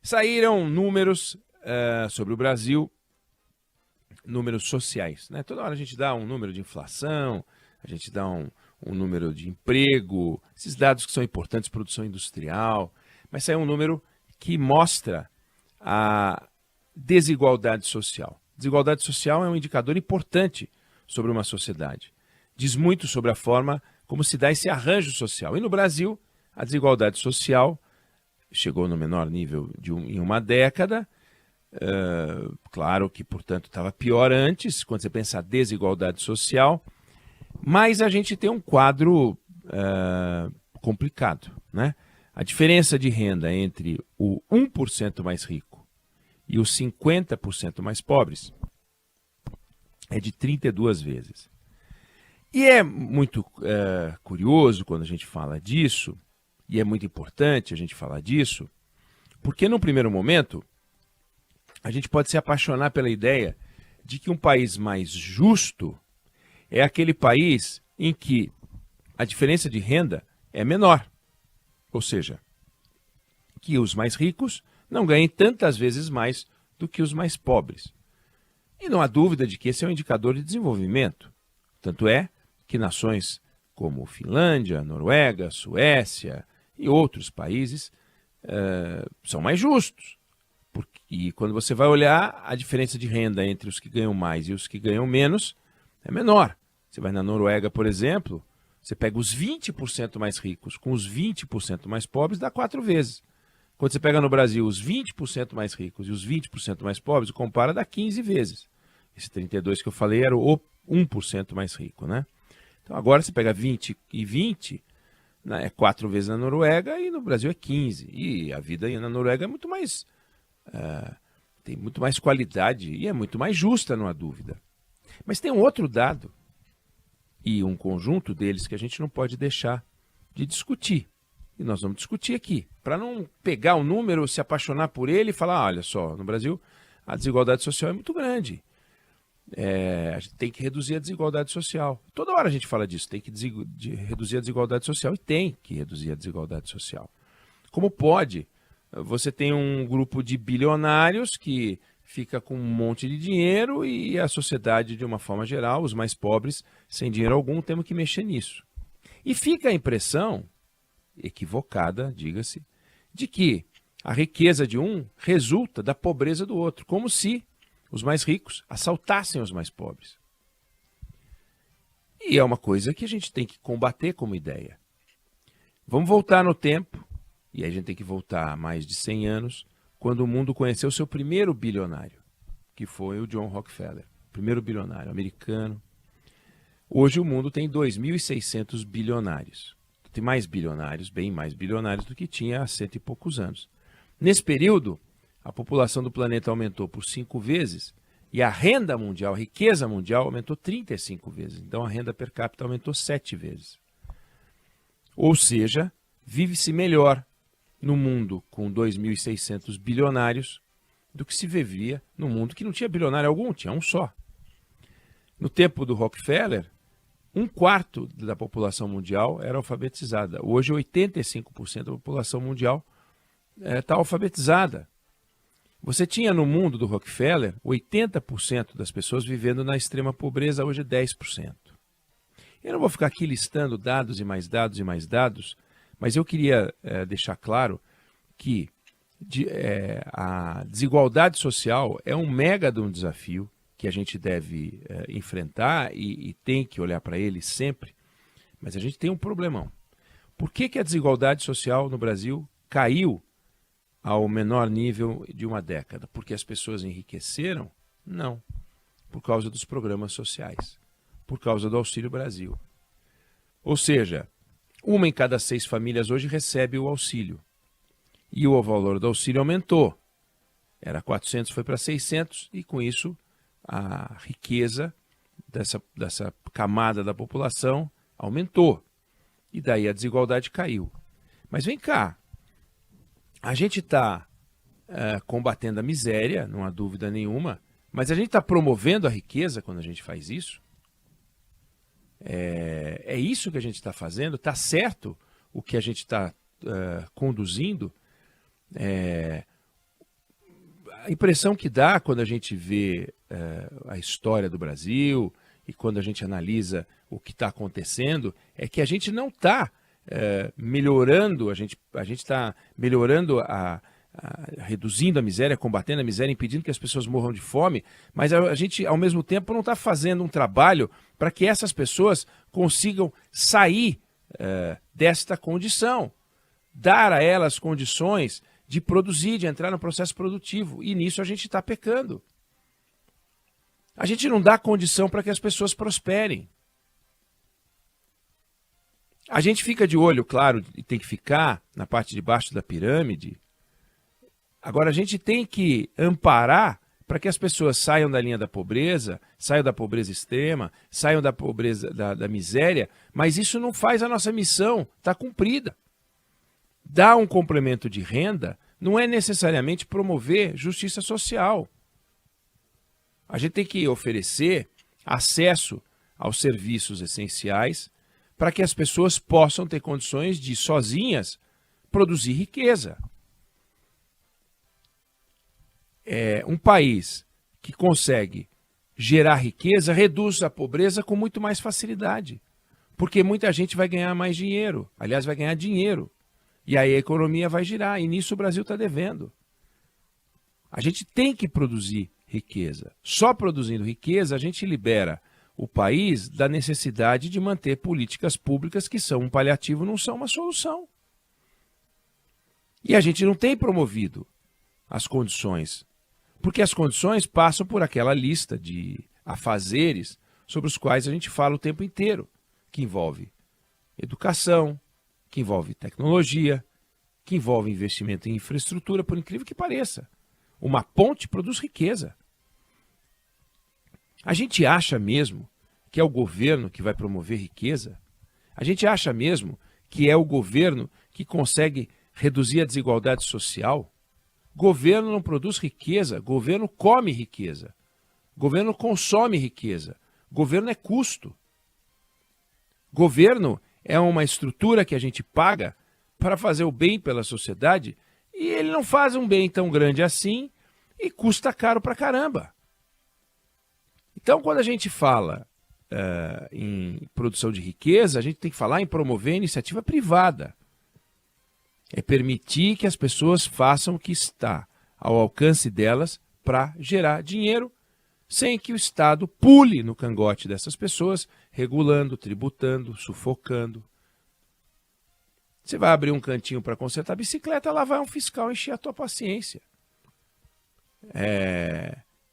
Saíram números sobre o Brasil, números sociais, né? Toda hora a gente dá um número de inflação, a gente dá um número de emprego, esses dados que são importantes, produção industrial, mas saiu um número que mostra a desigualdade social. Desigualdade social é um indicador importante sobre uma sociedade. Diz muito sobre a forma como se dá esse arranjo social. E no Brasil, a desigualdade social chegou no menor nível em uma década. Claro que, portanto, estava pior antes, quando você pensa a desigualdade social, mas a gente tem um quadro complicado, né? A diferença de renda entre o 1% mais rico e os 50% mais pobres é de 32 vezes. E é muito curioso quando a gente fala disso, e é muito importante a gente falar disso, porque num primeiro momento a gente pode se apaixonar pela ideia de que um país mais justo é aquele país em que a diferença de renda é menor. Ou seja, que os mais ricos não ganhem tantas vezes mais do que os mais pobres. E não há dúvida de que esse é um indicador de desenvolvimento. Tanto é que nações como Finlândia, Noruega, Suécia e outros países são mais justos. E quando você vai olhar, a diferença de renda entre os que ganham mais e os que ganham menos é menor. Você vai na Noruega, por exemplo, você pega os 20% mais ricos com os 20% mais pobres, dá 4 vezes. Quando você pega no Brasil os 20% mais ricos e os 20% mais pobres, compara, dá 15 vezes. Esse 32 que eu falei era o 1% mais rico, né? Então agora você pega 20 e 20, né, é 4 vezes na Noruega e no Brasil é 15. E a vida na Noruega é muito mais... tem muito mais qualidade e é muito mais justa, não há dúvida. Mas tem um outro dado, e um conjunto deles que a gente não pode deixar de discutir. E nós vamos discutir aqui, para não pegar o número, se apaixonar por ele e falar, olha só, no Brasil a desigualdade social é muito grande. A gente tem que reduzir a desigualdade social. Toda hora a gente fala disso, tem que reduzir a desigualdade social, e tem que reduzir a desigualdade social. Como pode? Você tem um grupo de bilionários que fica com um monte de dinheiro e a sociedade, de uma forma geral, os mais pobres, sem dinheiro algum, temos que mexer nisso. E fica a impressão, equivocada, diga-se, de que a riqueza de um resulta da pobreza do outro, como se os mais ricos assaltassem os mais pobres. E é uma coisa que a gente tem que combater como ideia. Vamos voltar no tempo, e aí a gente tem que voltar a mais de 100 anos, quando o mundo conheceu seu primeiro bilionário, que foi o John Rockefeller, primeiro bilionário americano. Hoje o mundo tem 2.600 bilionários. Tem mais bilionários, bem mais bilionários do que tinha há 100 e poucos anos. Nesse período, a população do planeta aumentou por 5 vezes e a renda mundial, a riqueza mundial, aumentou 35 vezes. Então a renda per capita aumentou 7 vezes. Ou seja, vive-se melhor no mundo com 2.600 bilionários do que se vivia no mundo que não tinha bilionário algum, tinha um só. No tempo do Rockefeller, 1/4 da população mundial era alfabetizada. Hoje, 85% da população mundial está alfabetizada. Você tinha no mundo do Rockefeller 80% das pessoas vivendo na extrema pobreza, hoje é 10%. Eu não vou ficar aqui listando dados e mais dados e mais dados, mas eu queria deixar claro que a desigualdade social é um mega de um desafio que a gente deve enfrentar e tem que olhar para ele sempre, mas a gente tem um problemão. Por que a desigualdade social no Brasil caiu ao menor nível de uma década? Porque as pessoas enriqueceram? Não. Por causa dos programas sociais. Por causa do Auxílio Brasil. Ou seja, 1 em cada 6 famílias hoje recebe o auxílio. E o valor do auxílio aumentou. Era 400, foi para 600, e com isso a riqueza dessa camada da população aumentou. E daí a desigualdade caiu. Mas vem cá, a gente está combatendo a miséria, não há dúvida nenhuma, mas a gente está promovendo a riqueza quando a gente faz isso? É isso que a gente está fazendo? Está certo o que a gente está conduzindo? A impressão que dá quando a gente vê a história do Brasil e quando a gente analisa o que está acontecendo é que a gente não está melhorando, a gente está melhorando reduzindo a miséria, combatendo a miséria, impedindo que as pessoas morram de fome, mas a gente, ao mesmo tempo, não está fazendo um trabalho para que essas pessoas consigam sair desta condição, dar a elas condições de produzir, de entrar no processo produtivo, e nisso a gente está pecando. A gente não dá condição para que as pessoas prosperem. A gente fica de olho, claro, e tem que ficar na parte de baixo da pirâmide. Agora, a gente tem que amparar para que as pessoas saiam da linha da pobreza, saiam da pobreza extrema, saiam da pobreza, da miséria, mas isso não faz a nossa missão estar cumprida. Dar um complemento de renda não é necessariamente promover justiça social. A gente tem que oferecer acesso aos serviços essenciais para que as pessoas possam ter condições de, sozinhas, produzir riqueza. Um país que consegue gerar riqueza reduz a pobreza com muito mais facilidade, porque muita gente vai ganhar mais dinheiro, aliás, vai ganhar dinheiro, e aí a economia vai girar, e nisso o Brasil está devendo. A gente tem que produzir riqueza. Só produzindo riqueza a gente libera o país da necessidade de manter políticas públicas que são um paliativo, não são uma solução. E a gente não tem promovido as condições, porque as condições passam por aquela lista de afazeres sobre os quais a gente fala o tempo inteiro, que envolve educação, que envolve tecnologia, que envolve investimento em infraestrutura, por incrível que pareça. Uma ponte produz riqueza. A gente acha mesmo que é o governo que vai promover riqueza? A gente acha mesmo que é o governo que consegue reduzir a desigualdade social? Governo não produz riqueza, governo come riqueza. Governo consome riqueza. Governo é custo. Governo é uma estrutura que a gente paga para fazer o bem pela sociedade e ele não faz um bem tão grande assim e custa caro pra caramba. Então, quando a gente fala em produção de riqueza, a gente tem que falar em promover a iniciativa privada. É permitir que as pessoas façam o que está ao alcance delas para gerar dinheiro, sem que o Estado pule no cangote dessas pessoas, regulando, tributando, sufocando. Você vai abrir um cantinho para consertar a bicicleta, lá vai um fiscal encher a tua paciência.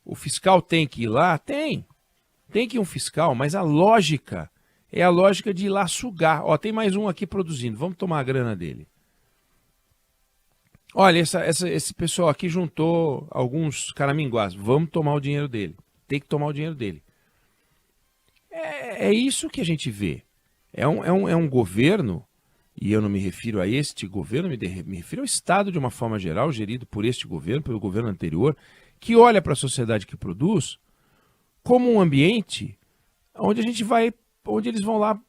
O fiscal tem que ir lá? Tem que ir um fiscal, mas a lógica é a lógica de ir lá sugar. Ó, tem mais um aqui produzindo, vamos tomar a grana dele. Olha, esse pessoal aqui juntou alguns caraminguás, vamos tomar o dinheiro dele. Tem que tomar o dinheiro dele. É isso que a gente vê. É um governo, e eu não me refiro a este governo, me refiro ao Estado de uma forma geral, gerido por este governo, pelo governo anterior, que olha para a sociedade que produz como um ambiente onde onde eles vão lá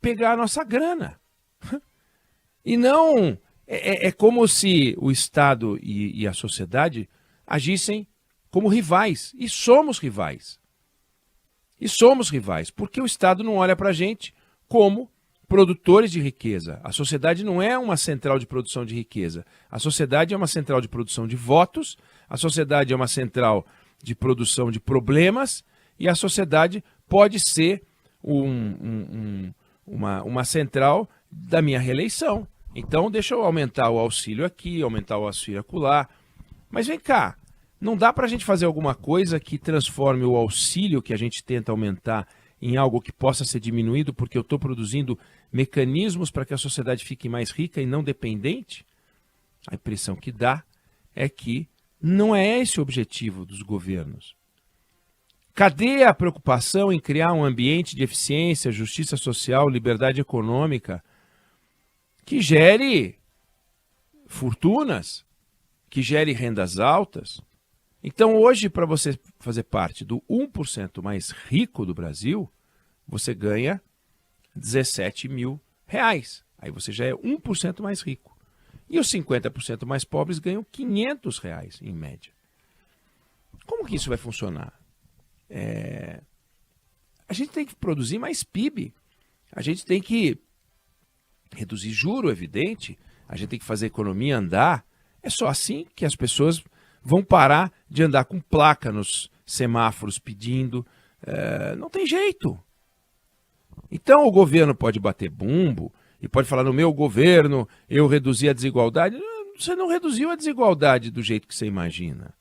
pegar a nossa grana. E não... É como se o Estado e a sociedade agissem como rivais. E somos rivais. Porque o Estado não olha para a gente como produtores de riqueza. A sociedade não é uma central de produção de riqueza. A sociedade é uma central de produção de votos, a sociedade é uma central de produção de problemas, e a sociedade pode ser uma central da minha reeleição. Então, deixa eu aumentar o auxílio aqui, aumentar o auxílio acolá. Mas vem cá, não dá para a gente fazer alguma coisa que transforme o auxílio que a gente tenta aumentar em algo que possa ser diminuído porque eu estou produzindo mecanismos para que a sociedade fique mais rica e não dependente? A impressão que dá é que não é esse o objetivo dos governos. Cadê a preocupação em criar um ambiente de eficiência, justiça social, liberdade econômica, que gere fortunas, que gere rendas altas? Então, hoje, para você fazer parte do 1% mais rico do Brasil, você ganha 17 mil reais. Aí você já é 1% mais rico. E os 50% mais pobres ganham 500 reais, em média. Como que isso vai funcionar? A gente tem que produzir mais PIB. A gente tem que reduzir juro, evidente. A gente tem que fazer a economia andar. É só assim que as pessoas vão parar de andar com placa nos semáforos pedindo. Não tem jeito. Então o governo pode bater bumbo e pode falar, no meu governo eu reduzi a desigualdade. Você não reduziu a desigualdade do jeito que você imagina,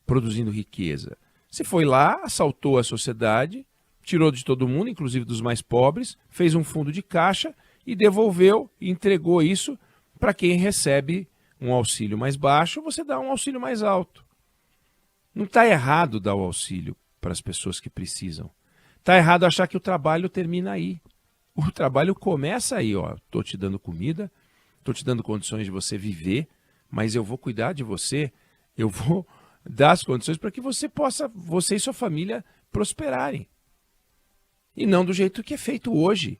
produzindo riqueza. Você foi lá, assaltou a sociedade, tirou de todo mundo, inclusive dos mais pobres, fez um fundo de caixa e devolveu e entregou isso para quem recebe um auxílio mais baixo, você dá um auxílio mais alto. Não está errado dar o auxílio para as pessoas que precisam. Está errado achar que o trabalho termina aí. O trabalho começa aí, ó. Estou te dando comida, estou te dando condições de você viver, mas eu vou cuidar de você, eu vou dar as condições para que você e sua família prosperarem. E não do jeito que é feito hoje.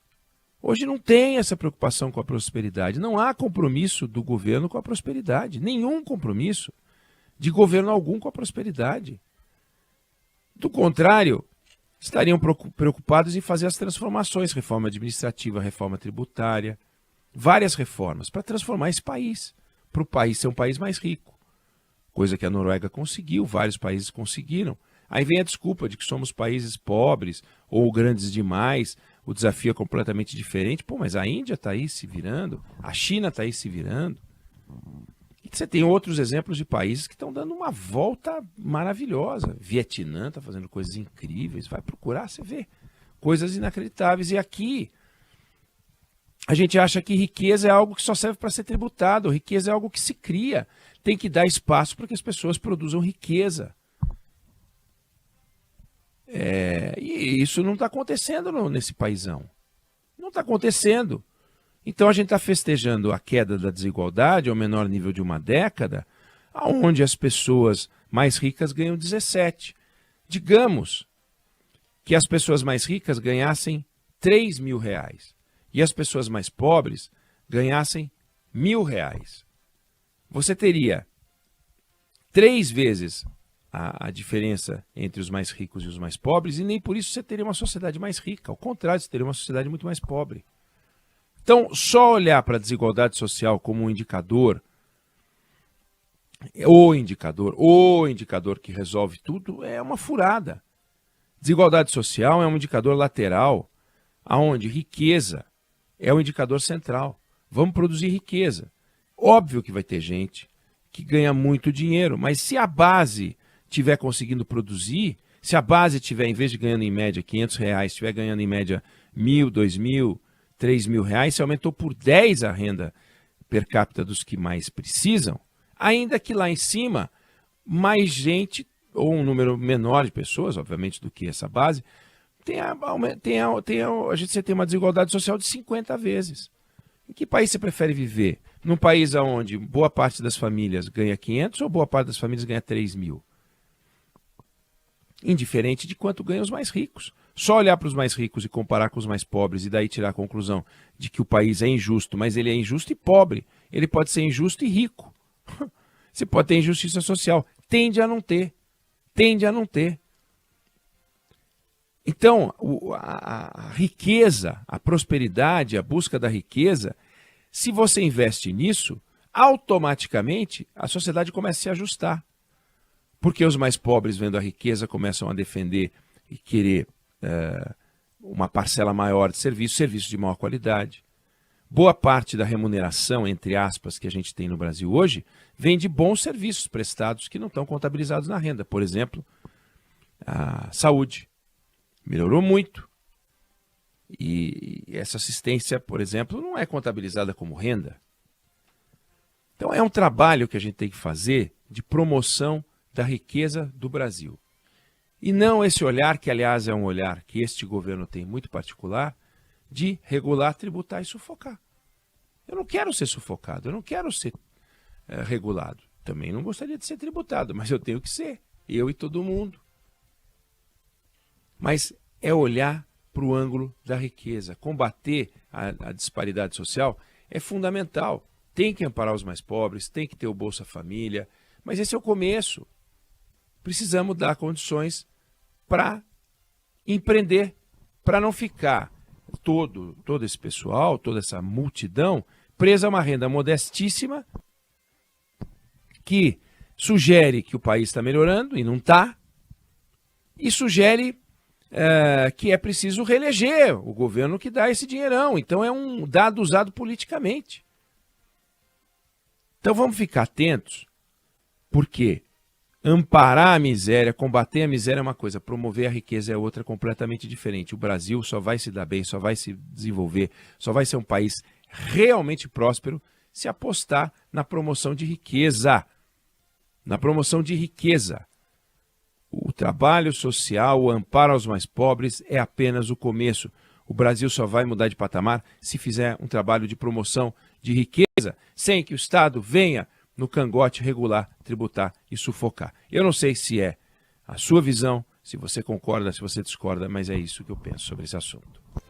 Hoje não tem essa preocupação com a prosperidade. Não há compromisso do governo com a prosperidade. Nenhum compromisso de governo algum com a prosperidade. Do contrário, estariam preocupados em fazer as transformações, reforma administrativa, reforma tributária, várias reformas para transformar esse país, para o país ser um país mais rico. Coisa que a Noruega conseguiu, vários países conseguiram. Aí vem a desculpa de que somos países pobres ou grandes demais, o desafio é completamente diferente. Pô, mas a Índia está aí se virando, a China está aí se virando. E você tem outros exemplos de países que estão dando uma volta maravilhosa. Vietnã está fazendo coisas incríveis, vai procurar, você vê. Coisas inacreditáveis. E aqui, a gente acha que riqueza é algo que só serve para ser tributado, riqueza é algo que se cria. Tem que dar espaço para que as pessoas produzam riqueza. E isso não está acontecendo nesse paizão. Não está acontecendo. Então a gente está festejando a queda da desigualdade ao menor nível de uma década, onde as pessoas mais ricas ganham 17. Digamos que as pessoas mais ricas ganhassem 3 mil reais e as pessoas mais pobres ganhassem 1.000 reais. Você teria 3 vezes a diferença entre os mais ricos e os mais pobres, e nem por isso você teria uma sociedade mais rica. Ao contrário, você teria uma sociedade muito mais pobre. Então, só olhar para a desigualdade social como um indicador, o indicador que resolve tudo, é uma furada. Desigualdade social é um indicador lateral, aonde riqueza é o indicador central. Vamos produzir riqueza. Óbvio que vai ter gente que ganha muito dinheiro, mas se a base estiver conseguindo produzir, se a base estiver, em vez de ganhando em média 500 reais, estiver ganhando em média 1.000, 2.000, 3.000 reais, se aumentou por 10 a renda per capita dos que mais precisam, ainda que lá em cima, mais gente, ou um número menor de pessoas, obviamente, do que essa base, você tem uma desigualdade social de 50 vezes. Em que país você prefere viver? Num país onde boa parte das famílias ganha 500 ou boa parte das famílias ganha 3.000? Indiferente de quanto ganham os mais ricos. Só olhar para os mais ricos e comparar com os mais pobres e daí tirar a conclusão de que o país é injusto, mas ele é injusto e pobre. Ele pode ser injusto e rico. Você pode ter injustiça social. Tende a não ter. Tende a não ter. Então, a riqueza, a prosperidade, a busca da riqueza, se você investe nisso, automaticamente a sociedade começa a se ajustar. Porque os mais pobres, vendo a riqueza, começam a defender e querer uma parcela maior de serviços de maior qualidade. Boa parte da remuneração, entre aspas, que a gente tem no Brasil hoje, vem de bons serviços prestados que não estão contabilizados na renda. Por exemplo, a saúde melhorou muito. E essa assistência, por exemplo, não é contabilizada como renda. Então é um trabalho que a gente tem que fazer de promoção da riqueza do Brasil. E não esse olhar, que aliás é um olhar que este governo tem muito particular, de regular, tributar e sufocar. Eu não quero ser sufocado, eu não quero ser regulado. Também não gostaria de ser tributado, mas eu tenho que ser, eu e todo mundo. Mas é olhar para o ângulo da riqueza. Combater a disparidade social é fundamental. Tem que amparar os mais pobres, tem que ter o Bolsa Família, mas esse é o começo. precisamos dar condições para empreender, para não ficar todo esse pessoal, toda essa multidão presa a uma renda modestíssima que sugere que o país está melhorando e não está, e sugere que é preciso reeleger o governo que dá esse dinheirão. Então é um dado usado politicamente. Então vamos ficar atentos, porque amparar a miséria, combater a miséria é uma coisa, promover a riqueza é outra, completamente diferente. O Brasil só vai se dar bem, só vai se desenvolver, só vai ser um país realmente próspero se apostar na promoção de riqueza. Na promoção de riqueza. O trabalho social, o amparo aos mais pobres é apenas o começo. O Brasil só vai mudar de patamar se fizer um trabalho de promoção de riqueza, sem que o Estado venha no cangote regular, tributar e sufocar. Eu não sei se é a sua visão, se você concorda, se você discorda, mas é isso que eu penso sobre esse assunto.